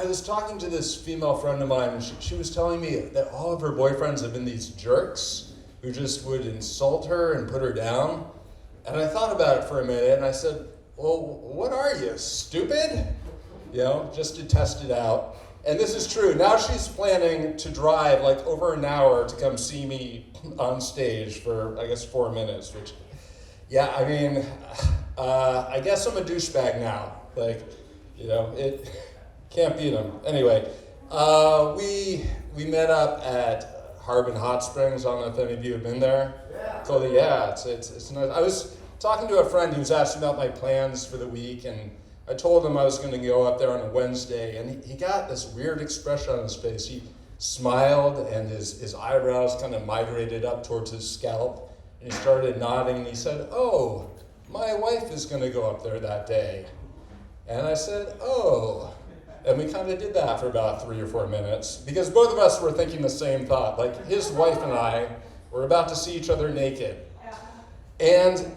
I was talking to this female friend of mine, and she was telling me that all of her boyfriends have been these jerks who just would insult her and put her down. And I thought about it for a minute, and I said, well, what are you, stupid? Just to test it out. And this is true. Now she's planning to drive like over an hour to come see me on stage for, I guess, 4 minutes, which, I guess I'm a douchebag now. It can't beat them. Anyway, we met up at Harbin Hot Springs. I don't know if any of you have been there. Yeah. It's nice. I was talking to a friend who was asking about my plans for the week, and I told him I was going to go up there on a Wednesday, and he got this weird expression on his face. He smiled, and his eyebrows kind of migrated up towards his scalp, and he started nodding, and he said, oh, my wife is going to go up there that day. And I said, oh. And we kind of did that for about 3 or 4 minutes, because both of us were thinking the same thought. Like, his wife and I were about to see each other naked. And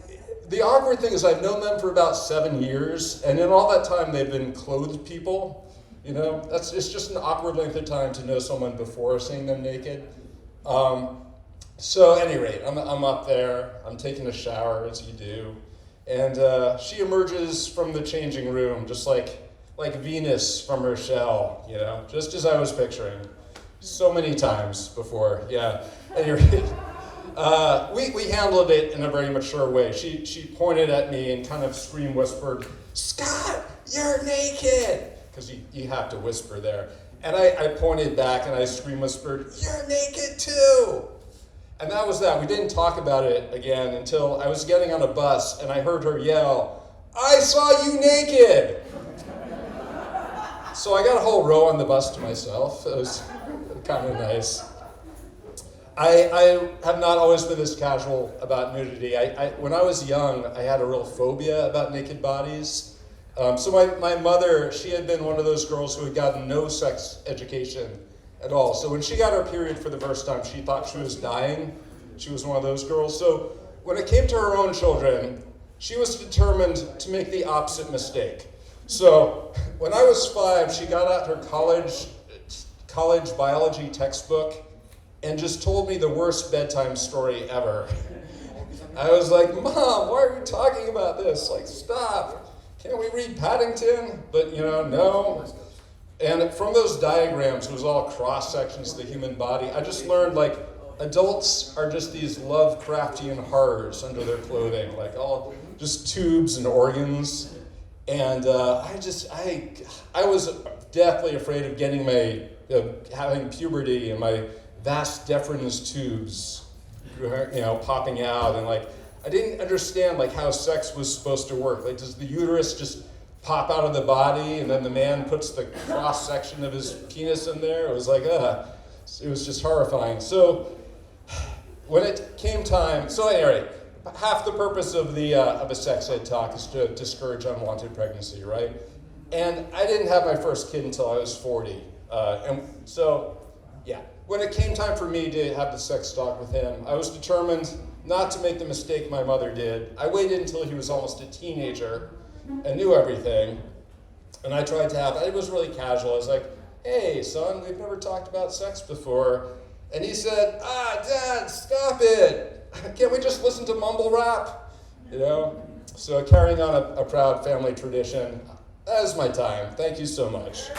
the awkward thing is I've known them for about 7 years, and in all that time they've been clothed people. It's just an awkward length of time to know someone before seeing them naked. So at any rate, I'm up there, I'm taking a shower, as you do, and she emerges from the changing room just like Venus from her shell, just as I was picturing so many times before. Yeah. At any rate, we handled it in a very mature way. She pointed at me and kind of scream whispered, Scott, you're naked! Because you have to whisper there. And I pointed back and I scream whispered, you're naked too! And that was that. We didn't talk about it again until I was getting on a bus and I heard her yell, I saw you naked! So I got a whole row on the bus to myself. It was kind of nice. I have not always been this casual about nudity. When I was young, I had a real phobia about naked bodies. So my mother, she had been one of those girls who had gotten no sex education at all. So when she got her period for the first time, she thought she was dying. She was one of those girls. So when it came to her own children, she was determined to make the opposite mistake. So when I was 5, she got out her college biology textbook and just told me the worst bedtime story ever. I was like, Mom, why are you talking about this? Like, stop. Can't we read Paddington? But, no. And from those diagrams, it was all cross-sections of the human body. I just learned, adults are just these Lovecraftian horrors under their clothing, all just tubes and organs. And I was deathly afraid of getting having puberty and my vas deferens tubes, popping out, and I didn't understand how sex was supposed to work. Does the uterus just pop out of the body and then the man puts the cross section of his penis in there? It was it was just horrifying. So when it came time, anyway, half the purpose of a sex ed talk is to discourage unwanted pregnancy, right? And I didn't have my first kid until I was 40, and so yeah. When it came time for me to have the sex talk with him, I was determined not to make the mistake my mother did. I waited until he was almost a teenager and knew everything, and I tried to have it. It was really casual. I was like, hey, son, we've never talked about sex before. And he said, Dad, stop it. Can't we just listen to mumble rap? So carrying on a proud family tradition, that is my time. Thank you so much.